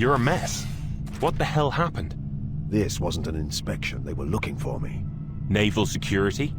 You're a mess. What the hell happened? This wasn't an inspection. They were looking for me. Naval security?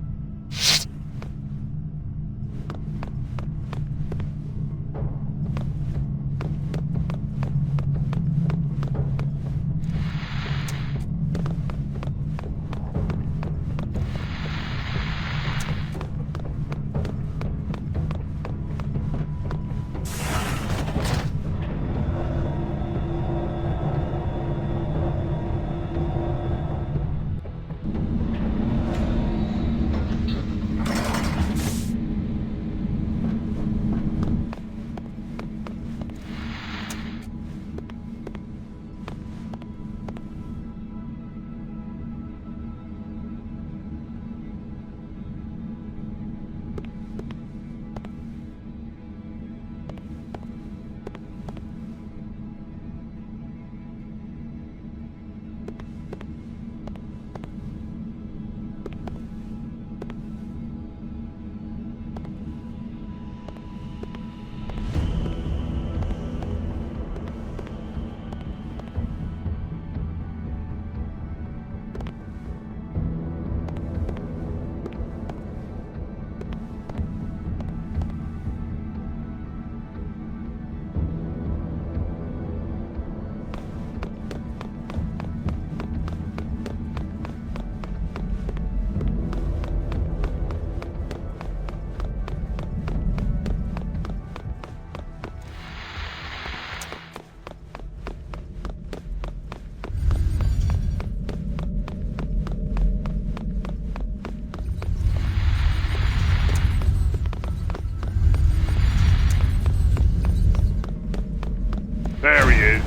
There he is.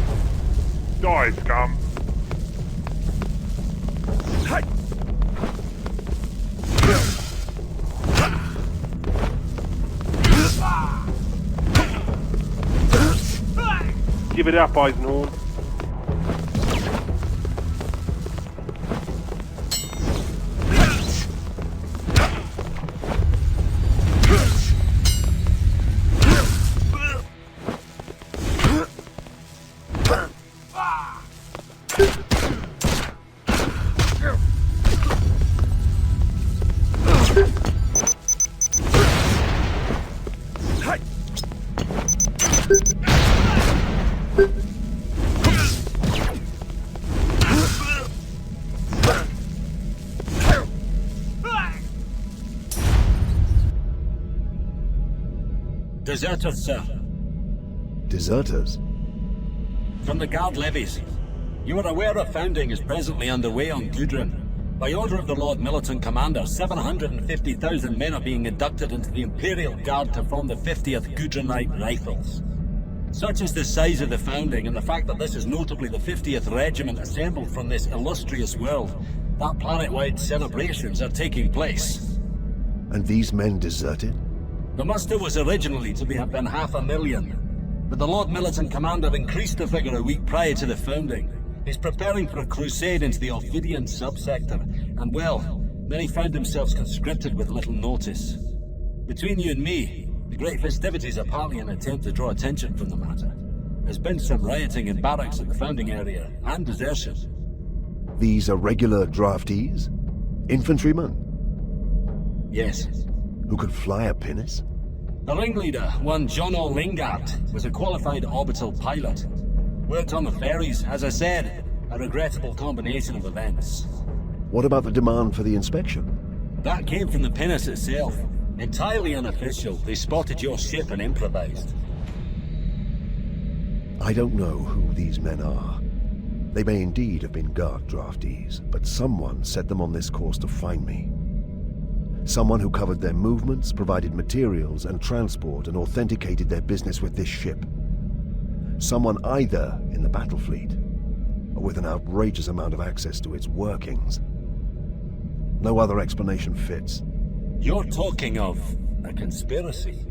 Die, scum. Give it up, Eisenhorn. Deserters, sir. Deserters? From the guard levies. You are aware a founding is presently underway on Gudrun. By order of the Lord Militant Commander, 750,000 men are being inducted into the Imperial Guard to form the 50th Gudrunite Rifles. Such is the size of the founding, and the fact that this is notably the 50th regiment assembled from this illustrious world, that planet-wide celebrations are taking place. And these men deserted? The muster was originally to have been 500,000, but the Lord Militant Commander increased the figure a week prior to the founding. He's preparing for a crusade into the Ophidian subsector, and well, many found themselves conscripted with little notice. Between you and me, the great festivities are partly an attempt to draw attention from the matter. There's been some rioting in barracks at the founding area, and desertion. These are regular draftees? Infantrymen? Yes. Who could fly a pinnace? The ringleader, one John O'Lingard, was a qualified orbital pilot. Worked on the ferries, as I said, a regrettable combination of events. What about the demand for the inspection? That came from the pinnace itself. Entirely unofficial, they spotted your ship and improvised. I don't know who these men are. They may indeed have been guard draftees, but someone set them on this course to find me. Someone who covered their movements, provided materials and transport, and authenticated their business with this ship. Someone either in the battle fleet, or with an outrageous amount of access to its workings. No other explanation fits. You're talking of a conspiracy?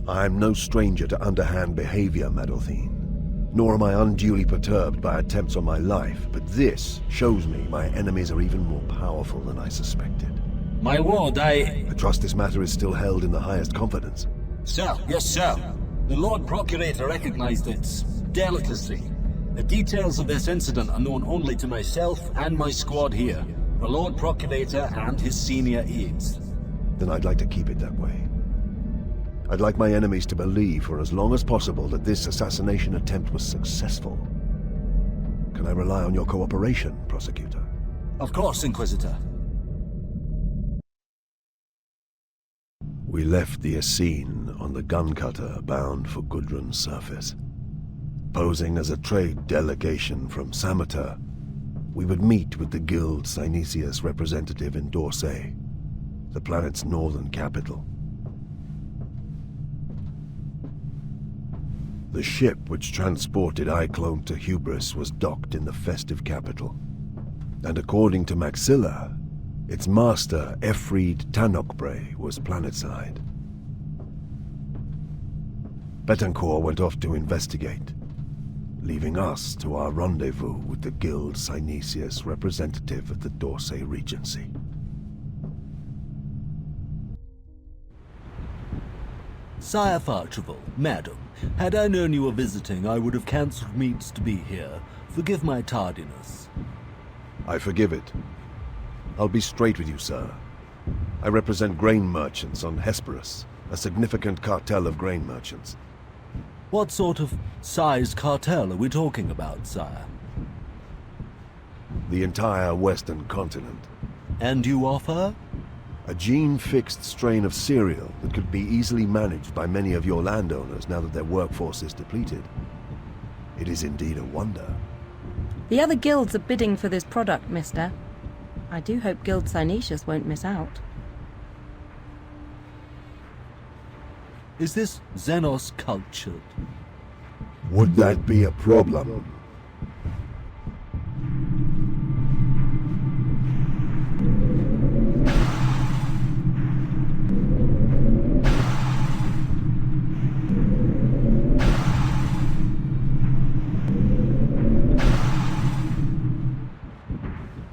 I'm no stranger to underhand behavior, Meadowthene. Nor am I unduly perturbed by attempts on my life, but this shows me my enemies are even more powerful than I suspected. My lord, I trust this matter is still held in the highest confidence. Sir, yes, sir. The Lord Procurator recognized its delicacy. The details of this incident are known only to myself and my squad here, the Lord Procurator and his senior aides. Then I'd like to keep it that way. I'd like my enemies to believe for as long as possible that this assassination attempt was successful. Can I rely on your cooperation, Prosecutor? Of course, Inquisitor. We left the Essene on the gun cutter bound for Gudrun's surface. Posing as a trade delegation from Sameter, we would meet with the Guild Synesius representative in Dorsey, the planet's northern capital. The ship which transported iClone to Hubris was docked in the festive capital, and according to Maxilla, its master, Efreed Tanokbre, was planetside. Betancourt went off to investigate, leaving us to our rendezvous with the Guild Synesius representative at the Dorsey Regency. Sire Farchival, madam, had I known you were visiting, I would have cancelled meets to be here. Forgive my tardiness. I forgive it. I'll be straight with you, sir. I represent grain merchants on Hesperus, a significant cartel of grain merchants. What sort of size cartel are we talking about, sire? The entire western continent. And you offer? A gene-fixed strain of cereal that could be easily managed by many of your landowners now that their workforce is depleted. It is indeed a wonder. The other guilds are bidding for this product, mister. I do hope Guild Synesius won't miss out. Is this XENOS cultured? Would that be a problem?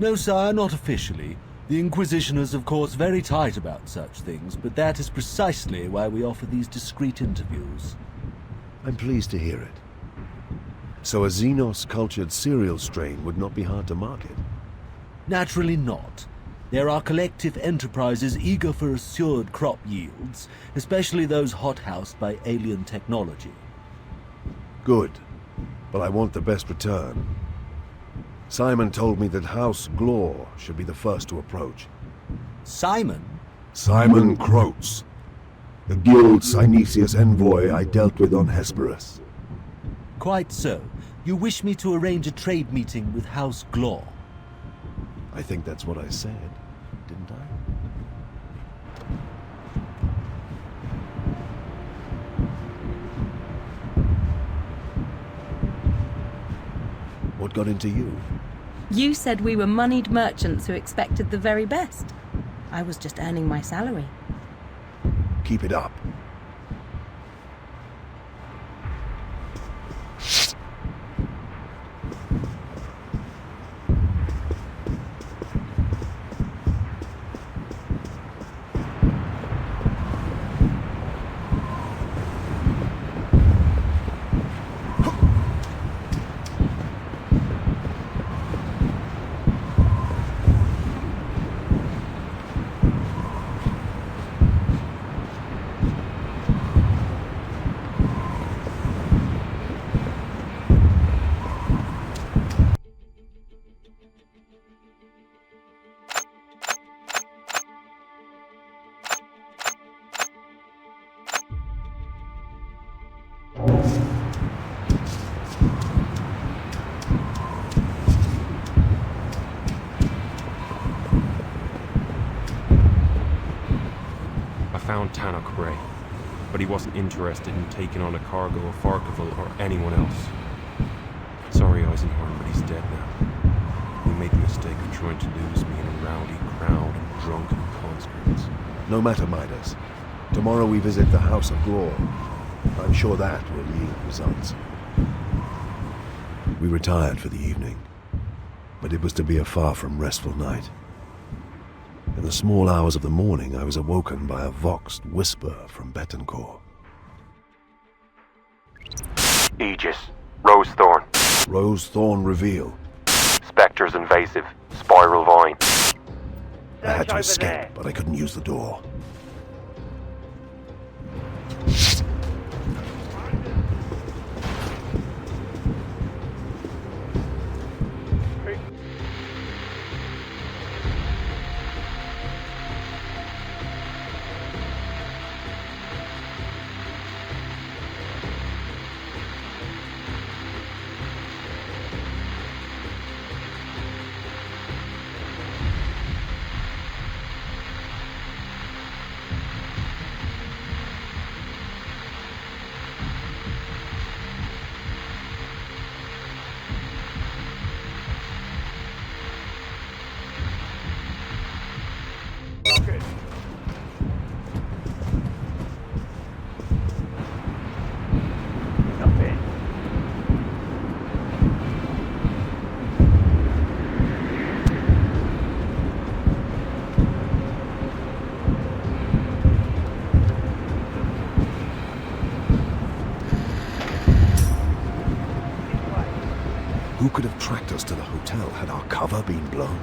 No, sire, not officially. The Inquisition is, of course, very tight about such things, but that is precisely why we offer these discreet interviews. I'm pleased to hear it. So a XENOS-cultured cereal strain would not be hard to market? Naturally not. There are collective enterprises eager for assured crop yields, especially those hothoused by alien technology. Good, but I want the best return. Simon told me that House Glor should be the first to approach. Simon? Simon Croats, the Guild Synesius envoy I dealt with on Hesperus. Quite so. You wish me to arrange a trade meeting with House Glor? I think that's what I said, didn't I? What got into you? You said we were moneyed merchants who expected the very best. I was just earning my salary. Keep it up. I found Tanokbre, but he wasn't interested in taking on a cargo of Farchival or anyone else. Sorry, Eisenhorn, but he's dead now. He made the mistake of trying to lose me in a rowdy crowd of drunken conscripts. No matter, Midas. Tomorrow we visit the House of Glor. I'm sure that will yield results. We retired for the evening, but it was to be a far from restful night. In the small hours of the morning, I was awoken by a voxed whisper from Betancourt. Aegis, Rosethorn, Rose Thorn Reveal. Spectres invasive. Spiral vine. I had to escape, but I couldn't use the door. Who could have tracked us to the hotel had our cover been blown?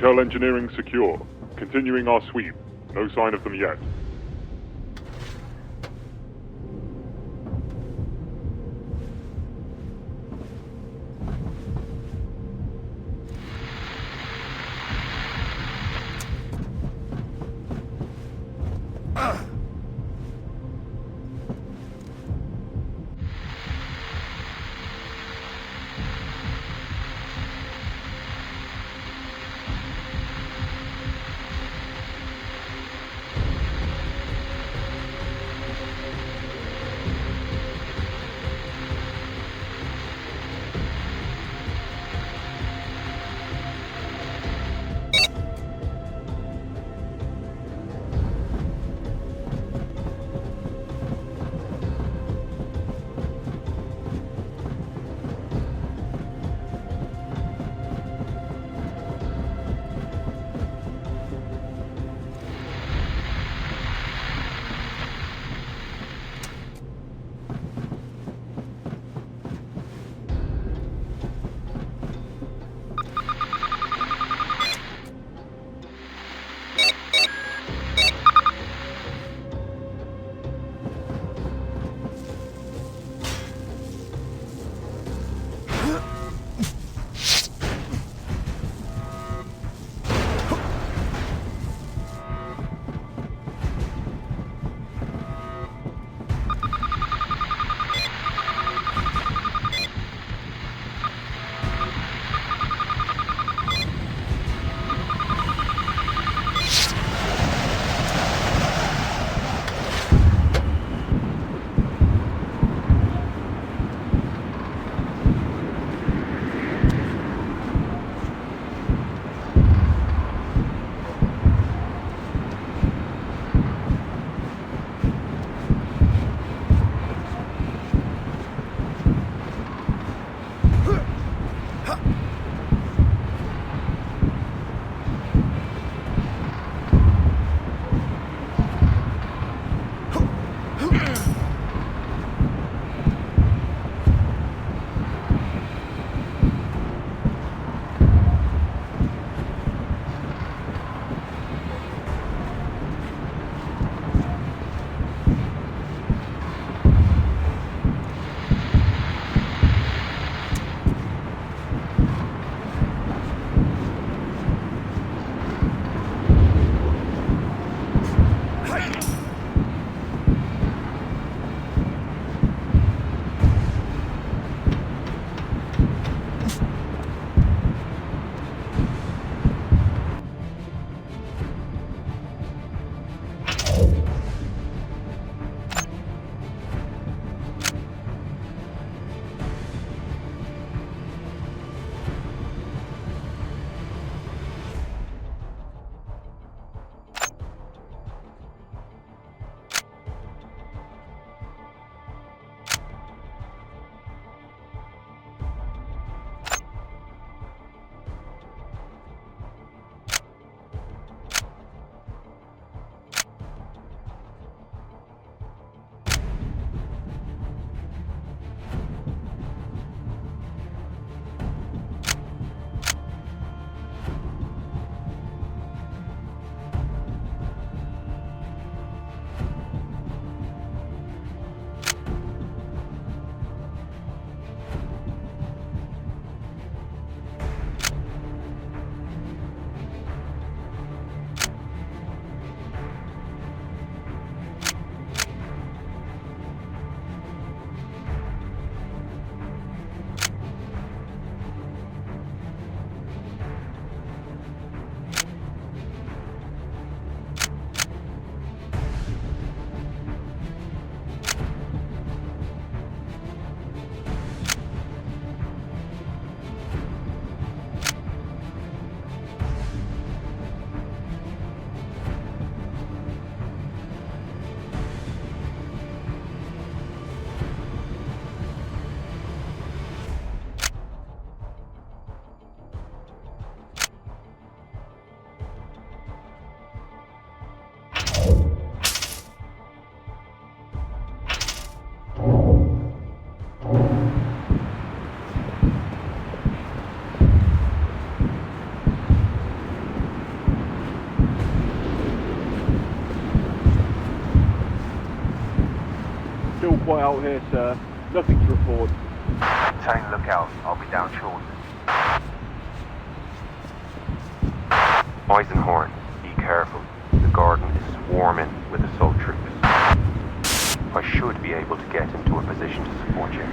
Intel engineering secure. Continuing our sweep. No sign of them yet. quiet out here, sir. Nothing to report. Maintain lookout. I'll be down shortly. Eisenhorn, be careful. The garden is swarming with assault troops. I should be able to get into a position to support you.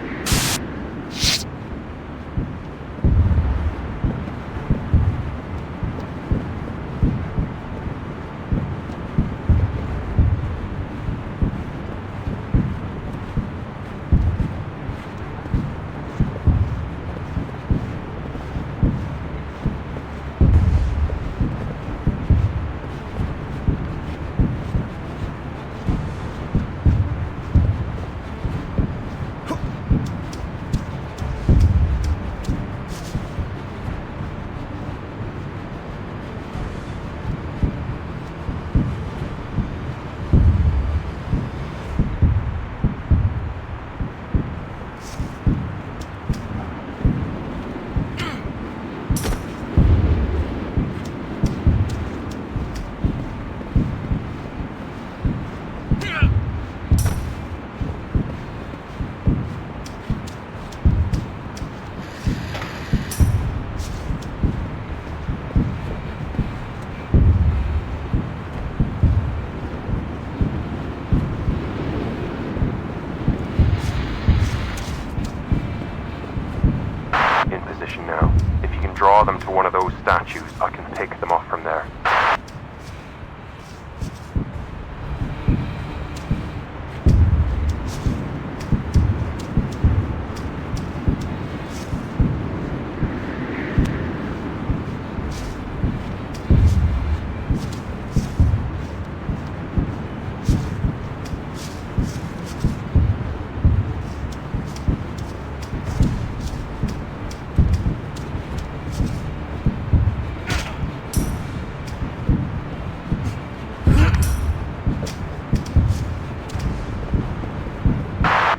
Now. If you can draw them to one of those statues, I can pick them off from there.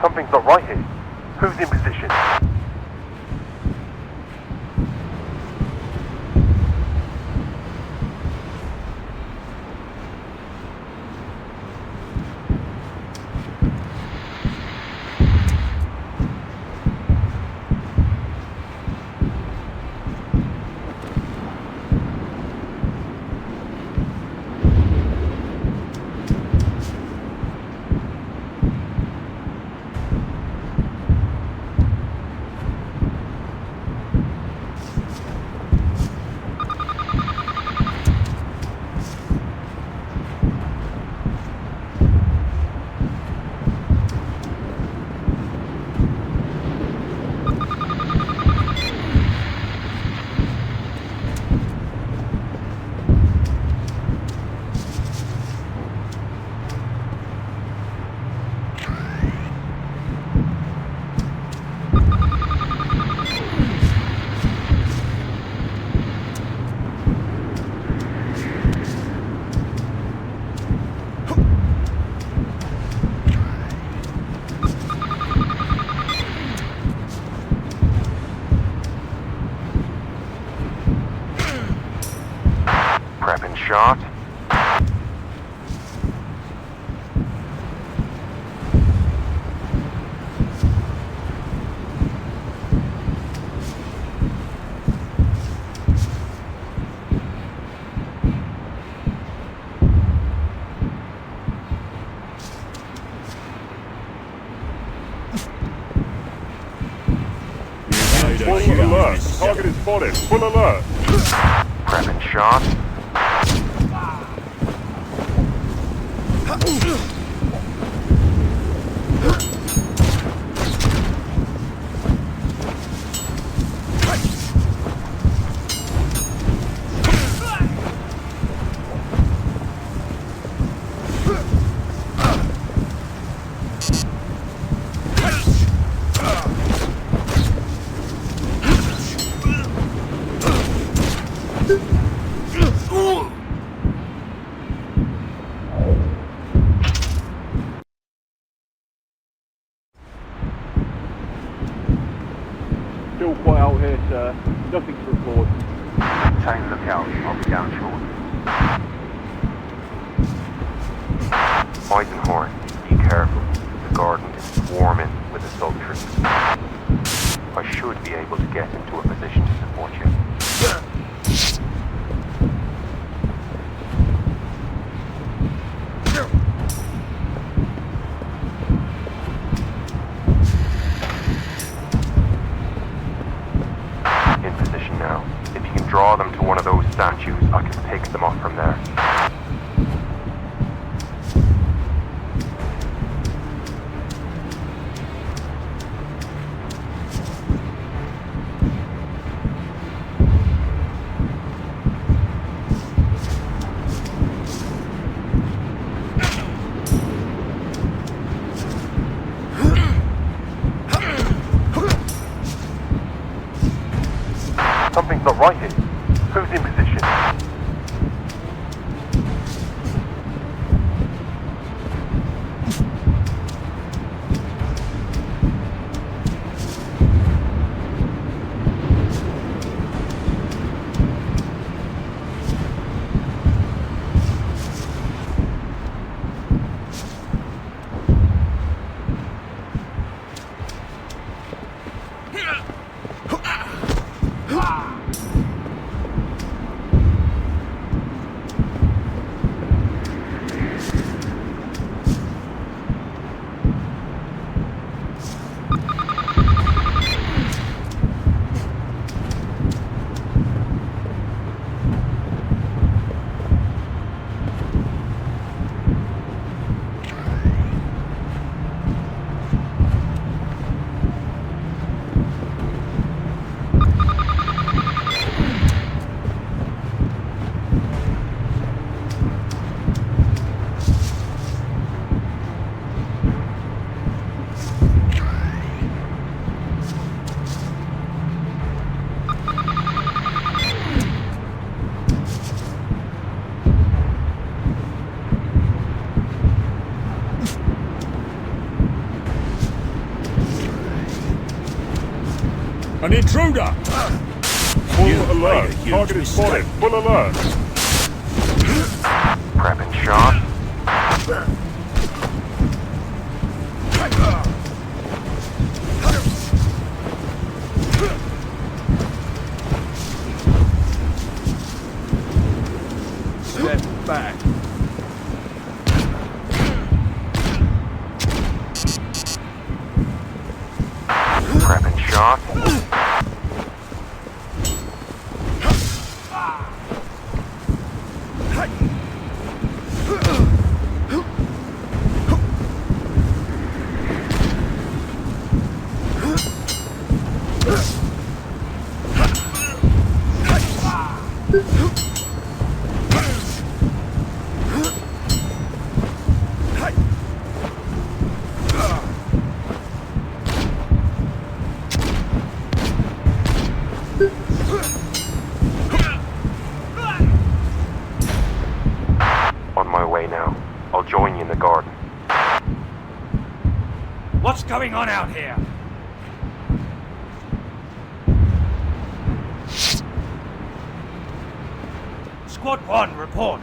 Something's not right here. Who's in position? Prepping shot. Full alert. Target is spotted. Full alert. Prepping shot. Still quiet out here, sir. Nothing to report. Maintain lookout. I'll be down shortly. Eisenhorn, be careful. The the garden is swarming with assault troops. I should be able to get into a position to support you. In position now. If you can draw them to one of those statues, I can pick them up from there. Something's not right here. Who's in position? An intruder! Full You alert. made a huge Target is spotted. mistake. Full alert. Prepping shot. Step back. Prepping shot. On my way now. I'll join you in the garden. What's going on out here? Squad 1, report.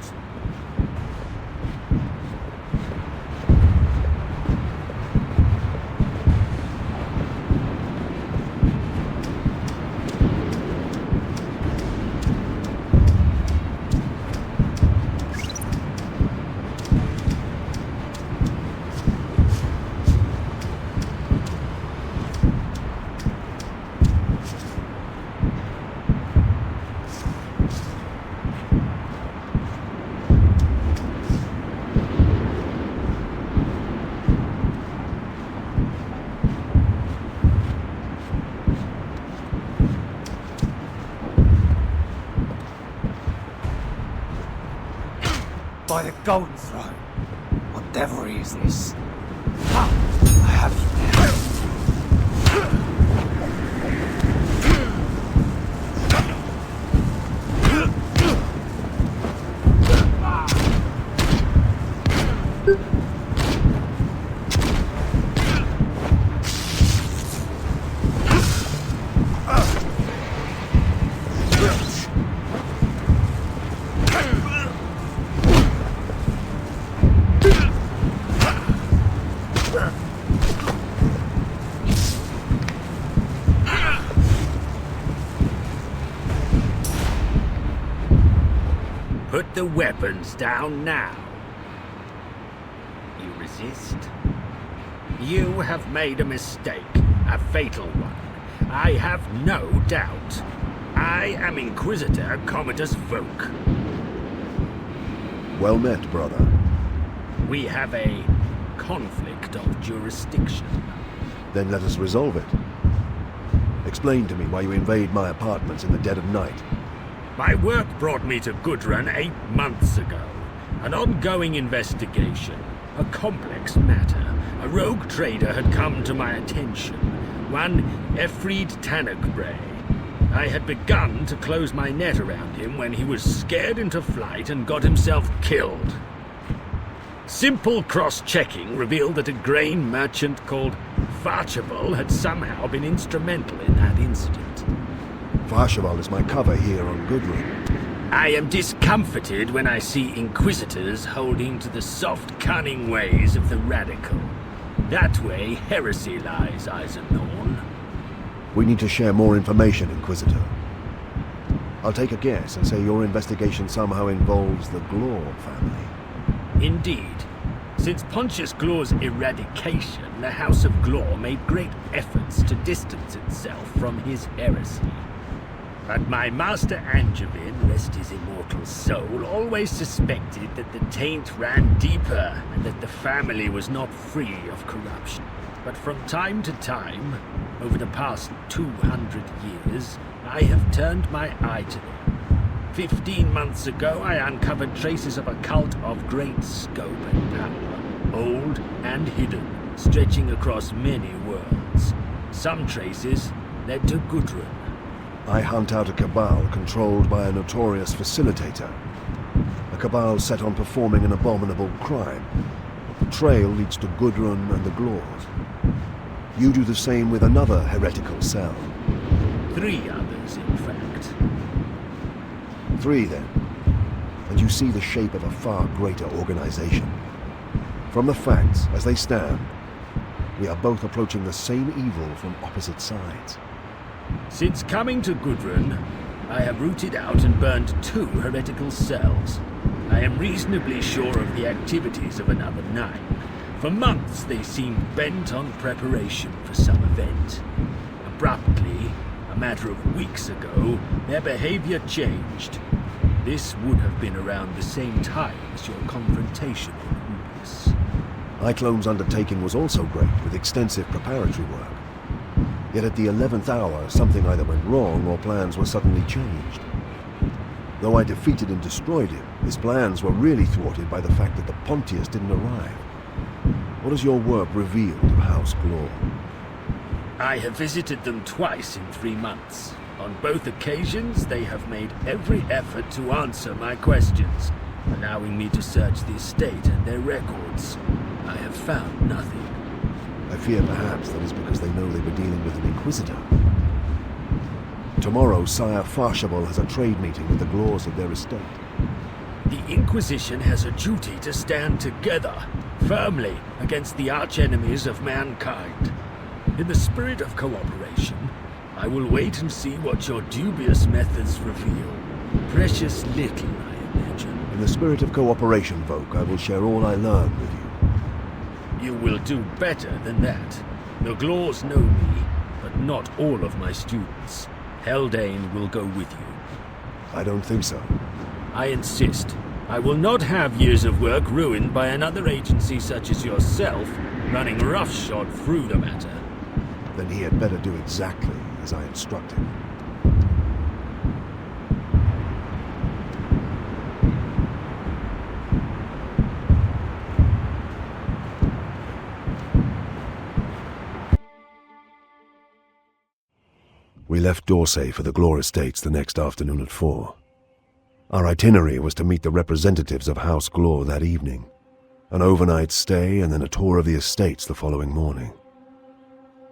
By the Golden Throne. What devilry is this? Ha! I have you now. put the weapons down now. You resist? You have made a mistake, a fatal one. I have no doubt. I am Inquisitor Commodus Voke. Well met, brother. We have a conflict of jurisdiction. Then let us resolve it. Explain to me why you invade my apartments in the dead of night. My work brought me to Gudrun 8 months ago. An ongoing investigation, a complex matter. A rogue trader had come to my attention, one Efried Tanakbray. I had begun to close my net around him when he was scared into flight and got himself killed. Simple cross-checking revealed that a grain merchant called Farcheval had somehow been instrumental in that incident. Farcheval is my cover here on Gudrun. I am discomforted when I see Inquisitors holding to the soft, cunning ways of the radical. That way heresy lies, Eisenhorn. We need to share more information, Inquisitor. I'll take a guess and say your investigation somehow involves the Glor family. Indeed. Since Pontius Glor's eradication, the House of Glor made great efforts to distance itself from his heresy. But my master Angevin, rest his immortal soul, always suspected that the taint ran deeper and that the family was not free of corruption. But from time to time, over the past 200 years, I have turned my eye to them. 15 months ago, I uncovered traces of a cult of great scope and power, old and hidden, stretching across many worlds. Some traces led to Gudrun. I hunt out a cabal controlled by a notorious facilitator. A cabal set on performing an abominable crime. The trail leads to Gudrun and the Glors. You do the same with another heretical cell. 3 others, in fact. 3, then. And you see the shape of a far greater organization. From the facts, as they stand, we are both approaching the same evil from opposite sides. Since coming to Gudrun, I have rooted out and burned 2 heretical cells. I am reasonably sure of the activities of another 9. For months they seemed bent on preparation for some event. Abruptly, a matter of weeks ago, their behavior changed. This would have been around the same time as your confrontation in Ubis. Iclone's undertaking was also great, with extensive preparatory work. Yet at the 11th hour, something either went wrong or plans were suddenly changed. Though I defeated and destroyed him, his plans were really thwarted by the fact that the Pontius didn't arrive. What has your work revealed of House Glor? I have visited them twice in 3 months. On both occasions, they have made every effort to answer my questions, allowing me to search the estate and their records. I have found nothing. I fear perhaps that is because they know they were dealing with an Inquisitor. Tomorrow, Sire Farcheval has a trade meeting with the Glors of their estate. The Inquisition has a duty to stand together, firmly, against the arch-enemies of mankind. In the spirit of cooperation, I will wait and see what your dubious methods reveal. Precious little, I imagine. In the spirit of cooperation, Voke, I will share all I learn with you. You will do better than that. The Glors know me, but not all of my students. Haldane will go with you. I don't think so. I insist. I will not have years of work ruined by another agency such as yourself running roughshod through the matter. Then he had better do exactly as I instructed. We left D'Orsay for the Glor Estates the next afternoon at 4. Our itinerary was to meet the representatives of House Glor that evening, an overnight stay and then a tour of the estates the following morning.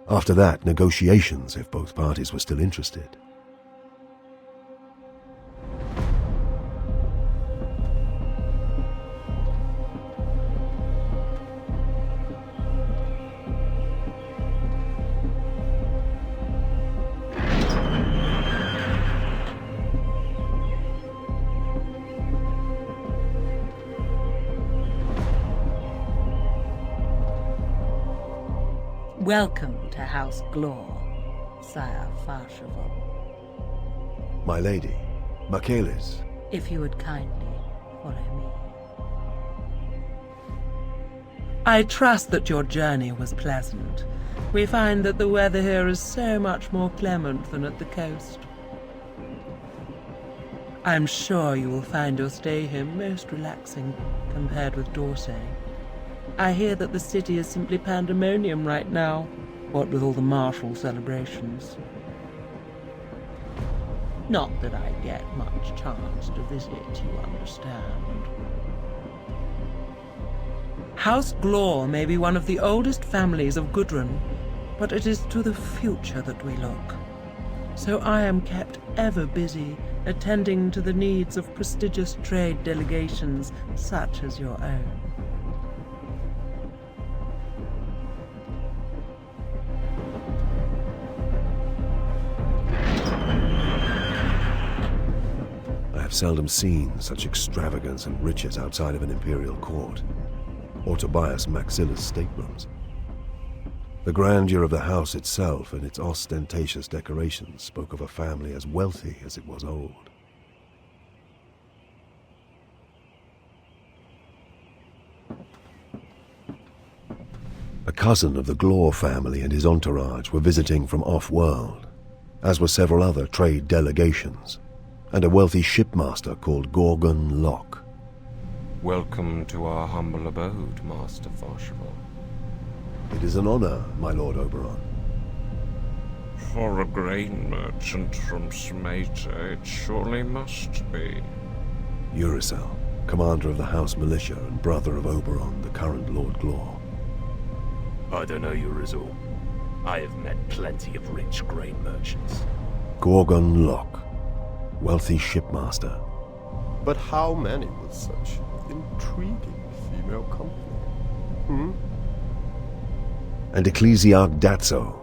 After that, negotiations if both parties were still interested. Welcome to House Glor, Sire Farshaval. My lady, Michaelis. If you would kindly follow me. I trust that your journey was pleasant. We find that the weather here is so much more clement than at the coast. I'm sure you will find your stay here most relaxing compared with Dorsey. I hear that the city is simply pandemonium right now, what with all the martial celebrations. Not that I get much chance to visit, you understand. House Glor may be one of the oldest families of Gudrun, but it is to the future that we look. So I am kept ever busy attending to the needs of prestigious trade delegations such as your own. I have seldom seen such extravagance and riches outside of an imperial court, or Tobias Maxilla's staterooms. The grandeur of the house itself and its ostentatious decorations spoke of a family as wealthy as it was old. A cousin of the Glor family and his entourage were visiting from off-world, as were several other trade delegations, and a wealthy shipmaster called Gorgon Locke. Welcome to our humble abode, Master Farshaval. It is an honor, my Lord Oberon. For a grain merchant from Smaita, it surely must be. Uricel, commander of the House Militia and brother of Oberon, the current Lord Glor. I don't know Uricel. I have met plenty of rich grain merchants. Gorgon Locke, wealthy shipmaster. But how many with such intriguing female company? And Ecclesiarch Datso,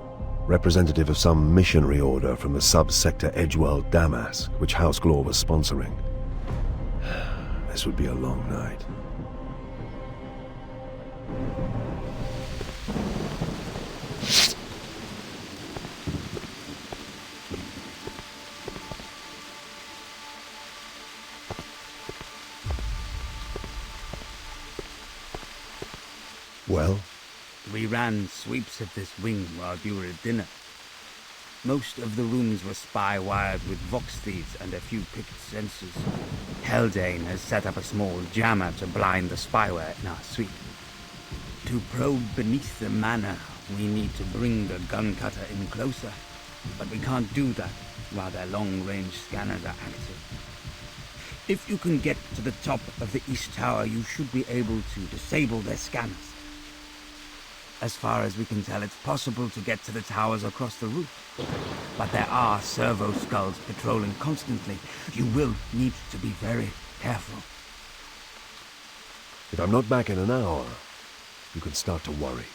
representative of some missionary order from the sub-sector Edgeworld Damas, which House Glor was sponsoring. This would be a long night. Well? We ran sweeps of this wing while you were at dinner. Most of the rooms were spy-wired with vox thieves and a few picket sensors. Haldane has set up a small jammer to blind the spyware in our suite. To probe beneath the manor, we need to bring the gun cutter in closer, but we can't do that while their long-range scanners are active. If you can get to the top of the east tower, you should be able to disable their scanners. As far as we can tell, it's possible to get to the towers across the roof. But there are servo skulls patrolling constantly. You will need to be very careful. If I'm not back in an hour, you can start to worry.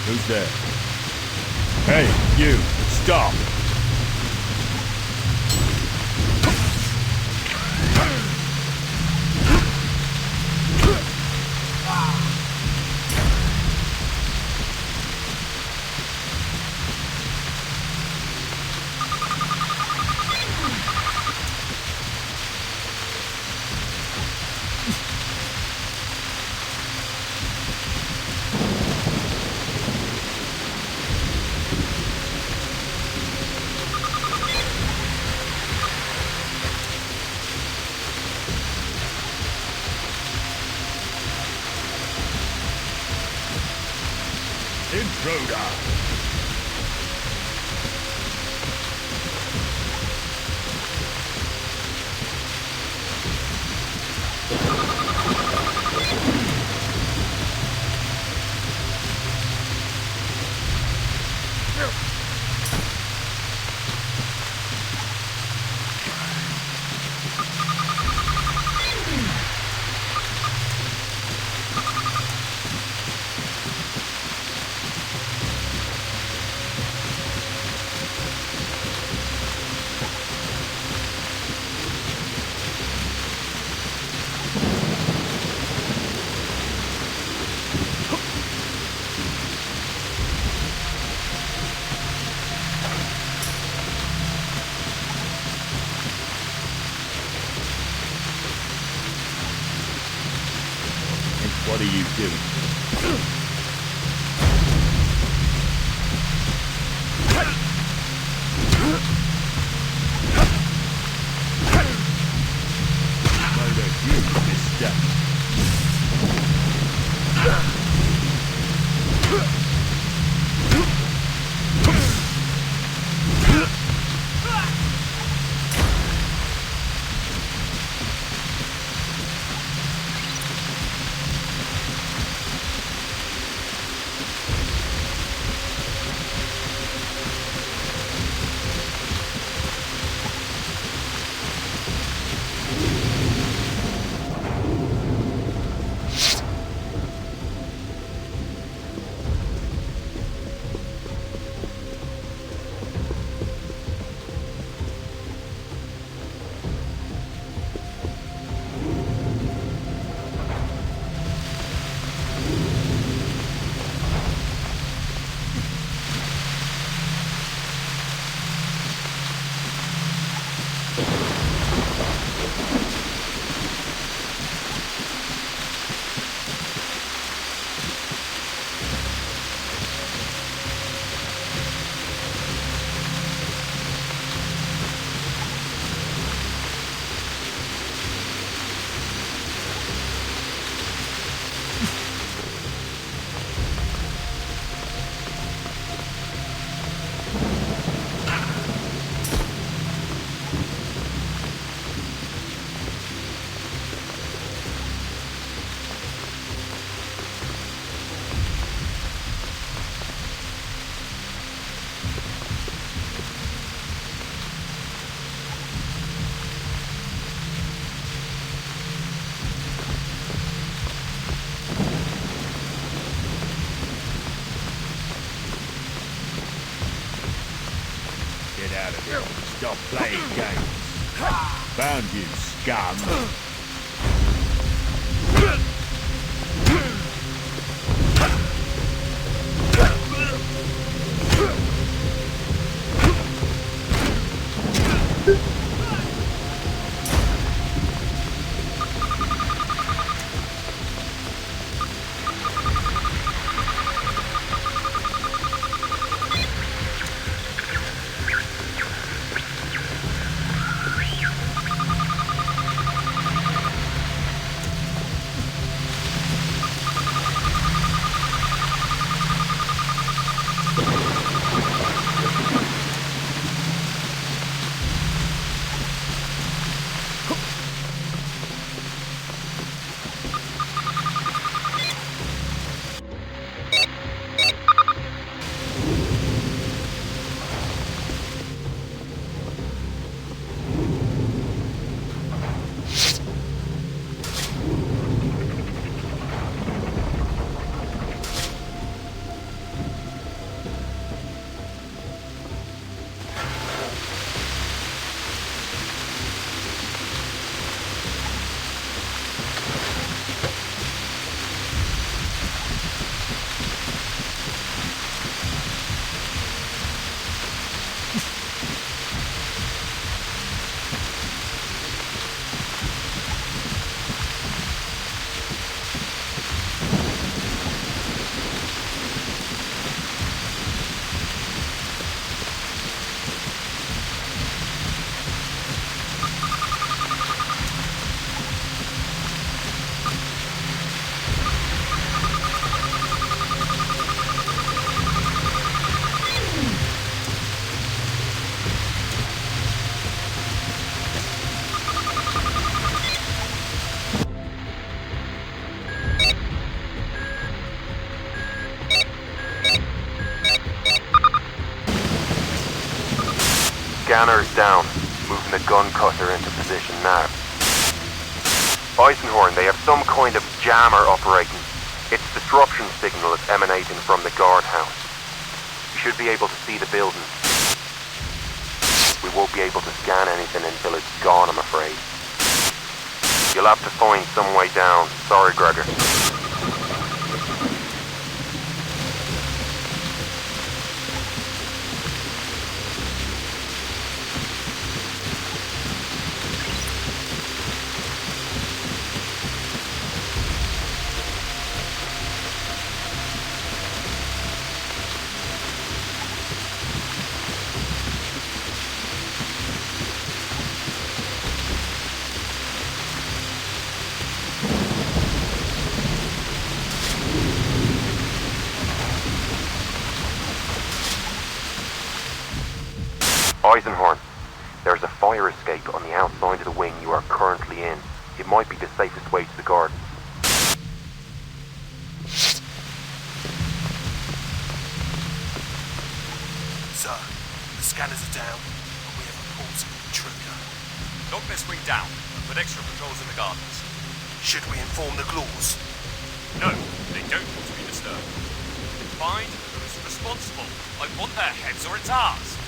Who's there? Hey, you! Stop! Intruder! What are you doing? Murder you, mister. Get out of here. Stop playing games. Found you, scum. Scanner's down. Moving the gun cutter into position now. Eisenhorn, they have some kind of jammer operating. Its disruption signal is emanating from the guardhouse. You should be able to see the building. We won't be able to scan anything until it's gone, I'm afraid. You'll have to find some way down. Sorry, Gregor. Eisenhorn, there's a fire escape on the outside of the wing you are currently in. It might be the safest way to the garden. Sir, the scanners are down, and we have reports of an intruder. Knock this wing down, and put extra patrols in the gardens. Should we inform the Glors? No, they don't want to be disturbed. Find who's responsible. I want their heads or it's ours.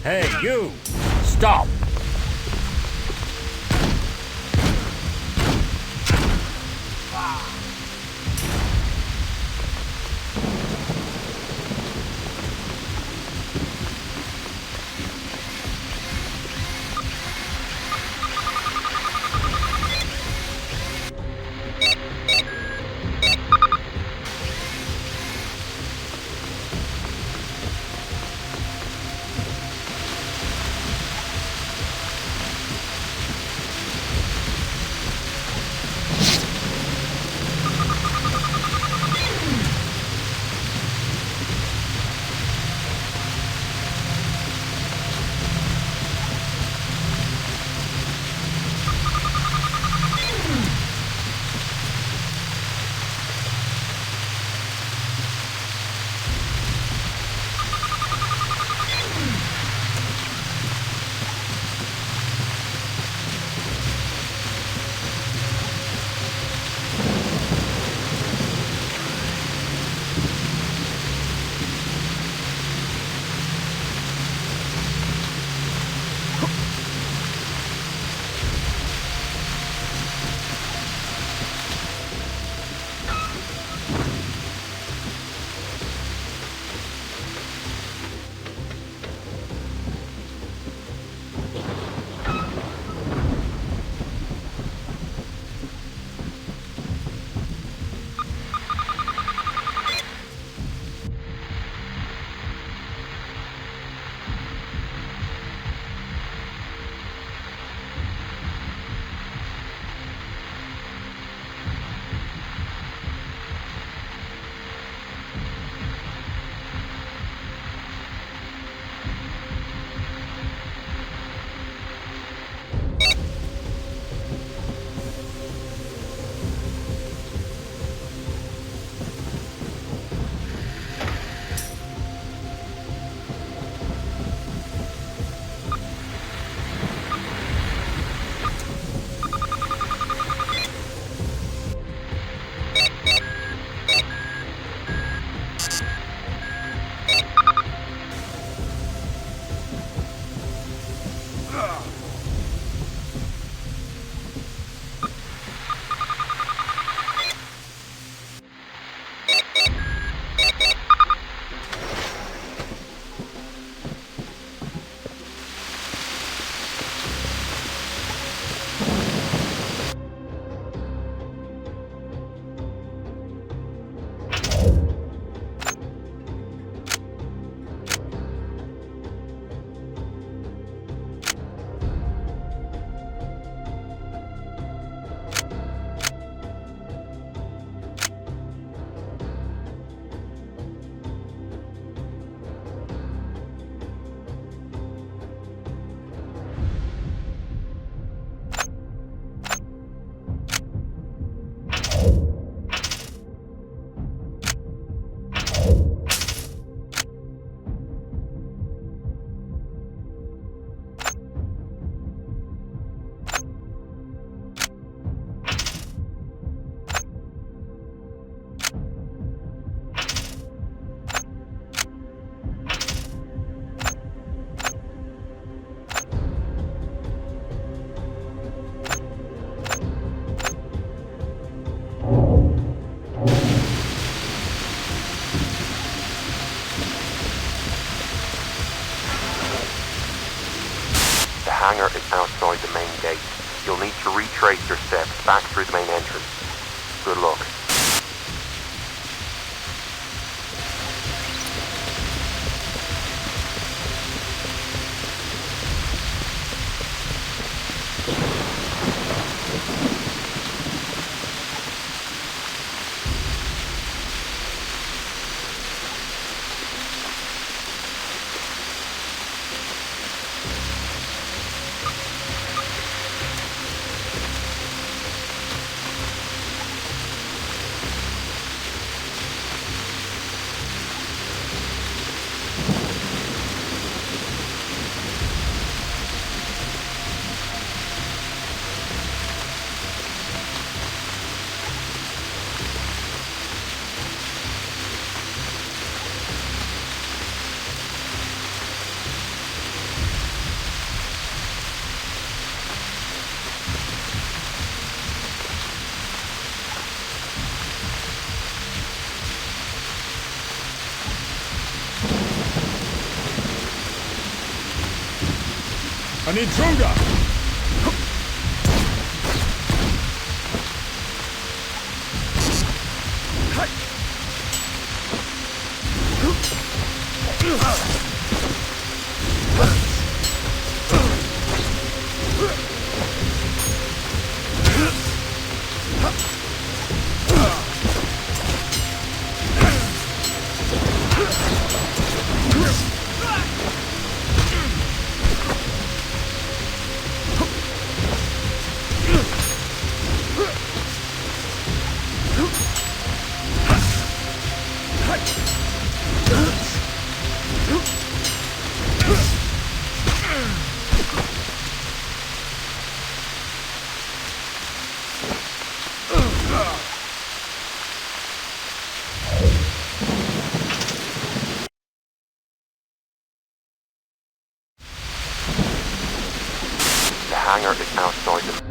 Hey, you! Stop! hangar is outside the main gate. You'll need to retrace your steps back through the main entrance. Good luck. An intruder! The hangar is outside them.